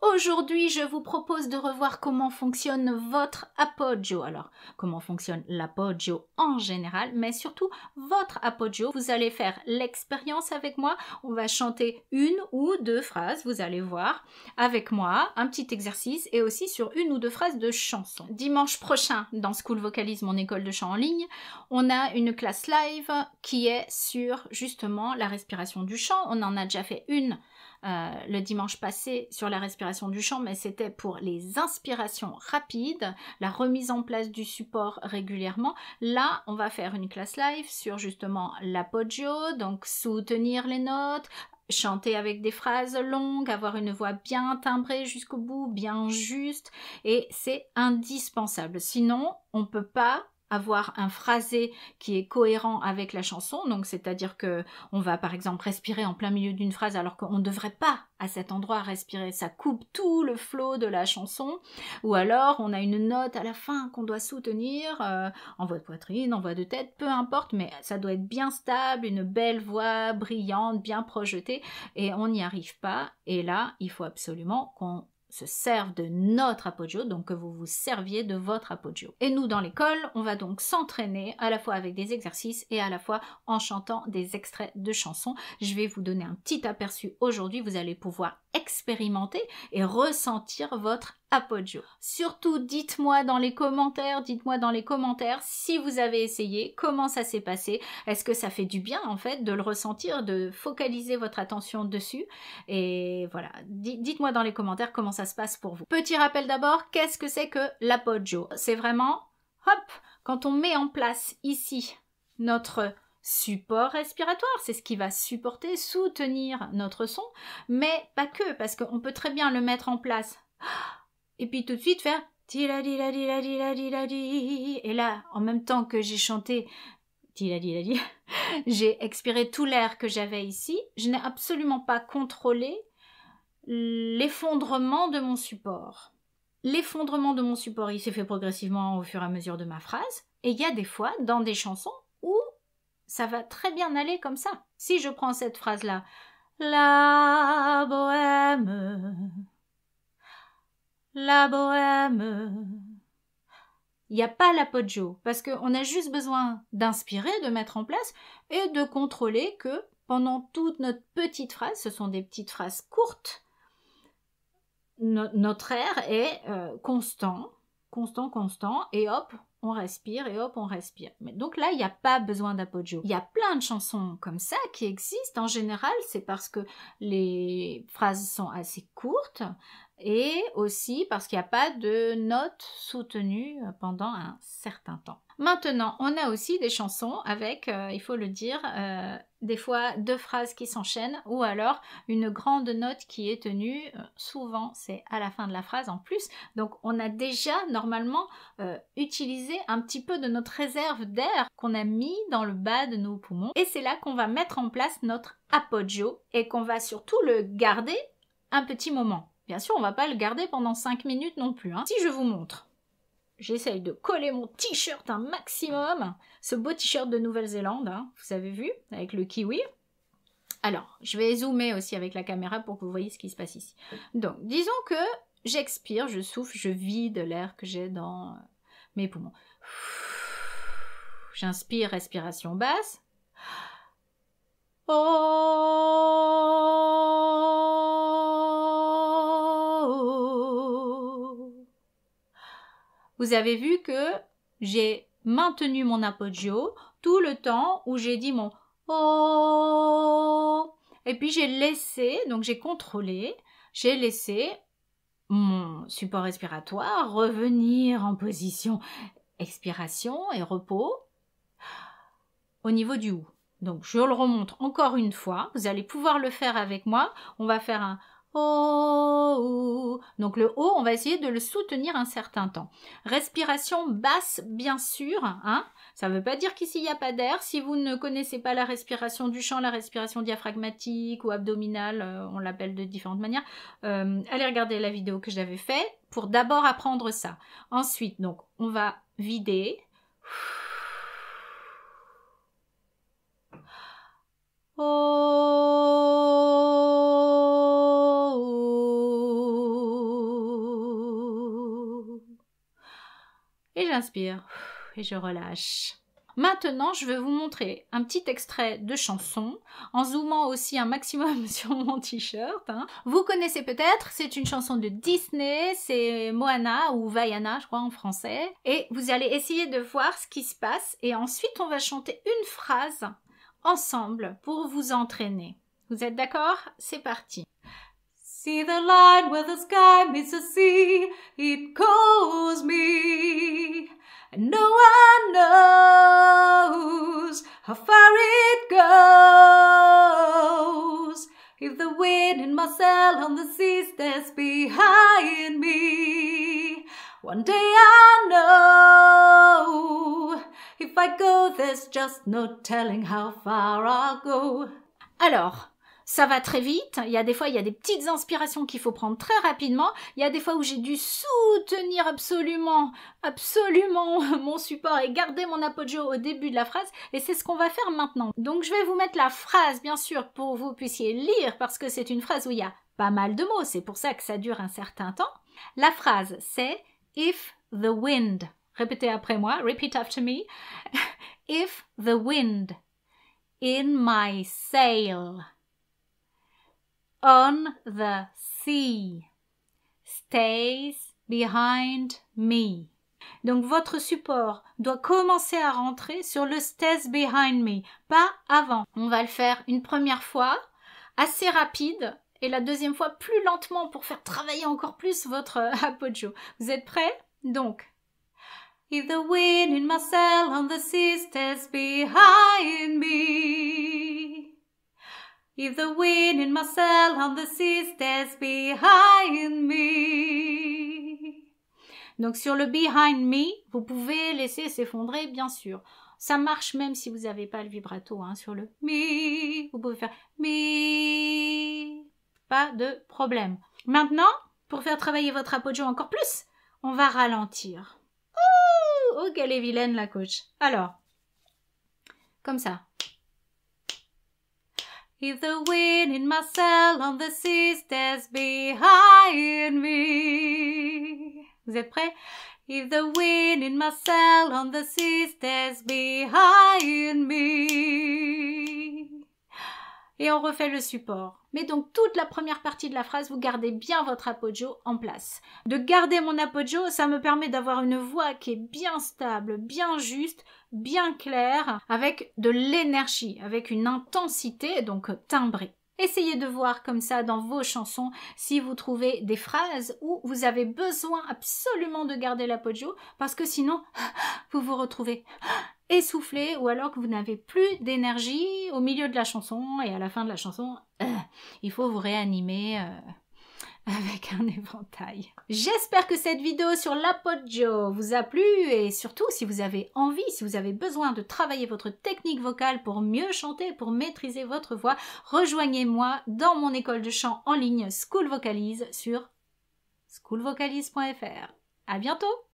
Aujourd'hui, je vous propose de revoir comment fonctionne votre appoggio. Alors, comment fonctionne l'appoggio en général, mais surtout votre appoggio. Vous allez faire l'expérience avec moi. On va chanter une ou deux phrases, vous allez voir, avec moi, un petit exercice et aussi sur une ou deux phrases de chanson. Dimanche prochain, dans School Vocalise, mon école de chant en ligne, on a une classe live qui est sur justement la respiration du chant. On en a déjà fait une le dimanche passé sur la respiration du chant, mais c'était pour les inspirations rapides, la remise en place du support régulièrement. Là, on va faire une classe live sur justement l'appoggio, donc soutenir les notes, chanter avec des phrases longues, avoir une voix bien timbrée jusqu'au bout, bien juste, et c'est indispensable. Sinon, on ne peut pas avoir un phrasé qui est cohérent avec la chanson, donc c'est-à-dire que on va par exemple respirer en plein milieu d'une phrase alors qu'on ne devrait pas à cet endroit respirer, ça coupe tout le flow de la chanson, ou alors on a une note à la fin qu'on doit soutenir en voix de poitrine, en voix de tête, peu importe, mais ça doit être bien stable, une belle voix brillante, bien projetée, et on n'y arrive pas, et là il faut absolument qu'on se servent de notre appoggio, donc que vous vous serviez de votre appoggio. Et nous, dans l'école, on va donc s'entraîner à la fois avec des exercices et à la fois en chantant des extraits de chansons. Je vais vous donner un petit aperçu aujourd'hui, vous allez pouvoir expérimenter et ressentir votre appoggio. Surtout, dites-moi dans les commentaires si vous avez essayé, comment ça s'est passé, est-ce que ça fait du bien en fait de le ressentir, de focaliser votre attention dessus, et voilà, dites-moi dans les commentaires comment ça se passe pour vous. Petit rappel d'abord, qu'est-ce que c'est que l'appoggio? C'est vraiment, hop, quand on met en place ici notre support respiratoire, c'est ce qui va supporter, soutenir notre son, mais pas que, parce qu'on peut très bien le mettre en place et puis tout de suite faire ti-la-di-la-di-la-di-la-di-la-di, et là, en même temps que j'ai chanté ti-la-di-la-di, j'ai expiré tout l'air que j'avais ici, je n'ai absolument pas contrôlé l'effondrement de mon support. L'effondrement de mon support, il s'est fait progressivement au fur et à mesure de ma phrase, et il y a des fois, dans des chansons, où ça va très bien aller comme ça. Si je prends cette phrase-là, la bohème, il n'y a pas l'appoggio, parce qu'on a juste besoin d'inspirer, de mettre en place, et de contrôler que pendant toute notre petite phrase, ce sont des petites phrases courtes, notre air est constant, et hop, on respire, et hop, on respire. Mais donc là, il n'y a pas besoin d'appoggio. Il y a plein de chansons comme ça qui existent. En général, c'est parce que les phrases sont assez courtes, et aussi parce qu'il n'y a pas de notes soutenues pendant un certain temps. Maintenant, on a aussi des chansons avec, il faut le dire, des fois deux phrases qui s'enchaînent, ou alors une grande note qui est tenue, souvent c'est à la fin de la phrase en plus, donc on a déjà normalement utilisé un petit peu de notre réserve d'air qu'on a mis dans le bas de nos poumons, et c'est là qu'on va mettre en place notre appoggio, et qu'on va surtout le garder un petit moment. Bien sûr, on ne va pas le garder pendant 5 minutes non plus, hein. Si je vous montre, j'essaye de coller mon t-shirt un maximum, ce beau t-shirt de Nouvelle-Zélande, hein, vous avez vu, avec le kiwi. Alors, je vais zoomer aussi avec la caméra pour que vous voyez ce qui se passe ici. Donc, disons que j'expire, je souffle, je vide l'air que j'ai dans mes poumons. J'inspire, respiration basse. Oh. Vous avez vu que j'ai maintenu mon appoggio tout le temps où j'ai dit mon oh, et puis j'ai laissé, donc j'ai contrôlé, j'ai laissé mon support respiratoire revenir en position expiration et repos au niveau du ou. Donc je le remonte encore une fois, vous allez pouvoir le faire avec moi, on va faire un oh, donc le O, on va essayer de le soutenir un certain temps. Respiration basse, bien sûr, hein. Ça ne veut pas dire qu'ici il n'y a pas d'air. Si vous ne connaissez pas la respiration du chant, la respiration diaphragmatique ou abdominale, on l'appelle de différentes manières, allez regarder la vidéo que j'avais faite pour d'abord apprendre ça. Ensuite, donc, on va vider. Oh. et j'inspire et je relâche. Maintenant, je vais vous montrer un petit extrait de chanson, en zoomant aussi un maximum sur mon t-shirt. Vous connaissez peut-être, c'est une chanson de Disney, c'est Moana ou Vaiana, je crois en français. Et vous allez essayer de voir ce qui se passe et ensuite on va chanter une phrase ensemble pour vous entraîner. Vous êtes d'accord? C'est parti. See the line where the sky meets the sea, it calls me. And no one knows how far it goes. If the wind in my sail on the sea stays behind me, one day I'll know. If I go, there's just no telling how far I'll go. Alors, ça va très vite, il y a des fois, il y a des petites inspirations qu'il faut prendre très rapidement, il y a des fois où j'ai dû soutenir absolument mon support et garder mon appoggio au début de la phrase, et c'est ce qu'on va faire maintenant. Donc je vais vous mettre la phrase, bien sûr, pour que vous puissiez lire, parce que c'est une phrase où il y a pas mal de mots, c'est pour ça que ça dure un certain temps. La phrase, c'est « If the wind », répétez après moi, repeat after me, « If the wind in my sail on the sea stays behind me ». Donc votre support doit commencer à rentrer sur le stays behind me, pas avant. On va le faire une première fois, assez rapide, et la deuxième fois plus lentement pour faire travailler encore plus votre appoggio. Vous êtes prêts? Donc, if the wind in my sail on the sea stays behind me. If the wind in my sail on the sea stays behind me. Donc sur le behind me, vous pouvez laisser s'effondrer, bien sûr. Ça marche même si vous n'avez pas le vibrato, sur le me. Vous pouvez faire me. Pas de problème. Maintenant, pour faire travailler votre appoggio encore plus, on va ralentir. Oh, quelle est vilaine la coach. Alors, comme ça. If the wind in my sail on the sea stays behind me. Vous êtes prêts? If the wind in my sail on the sea stays behind me. Et on refait le support. Mais donc toute la première partie de la phrase, vous gardez bien votre appoggio en place. De garder mon appoggio, ça me permet d'avoir une voix qui est bien stable, bien juste, bien claire, avec de l'énergie, avec une intensité, donc timbrée. Essayez de voir comme ça dans vos chansons si vous trouvez des phrases où vous avez besoin absolument de garder l'appoggio parce que sinon vous vous retrouvez essoufflé ou alors que vous n'avez plus d'énergie au milieu de la chanson et à la fin de la chanson, il faut vous réanimer avec un éventail. J'espère que cette vidéo sur l'appoggio vous a plu et surtout si vous avez envie, si vous avez besoin de travailler votre technique vocale pour mieux chanter, pour maîtriser votre voix, rejoignez-moi dans mon école de chant en ligne School Vocalise sur schoolvocalise.fr. À bientôt!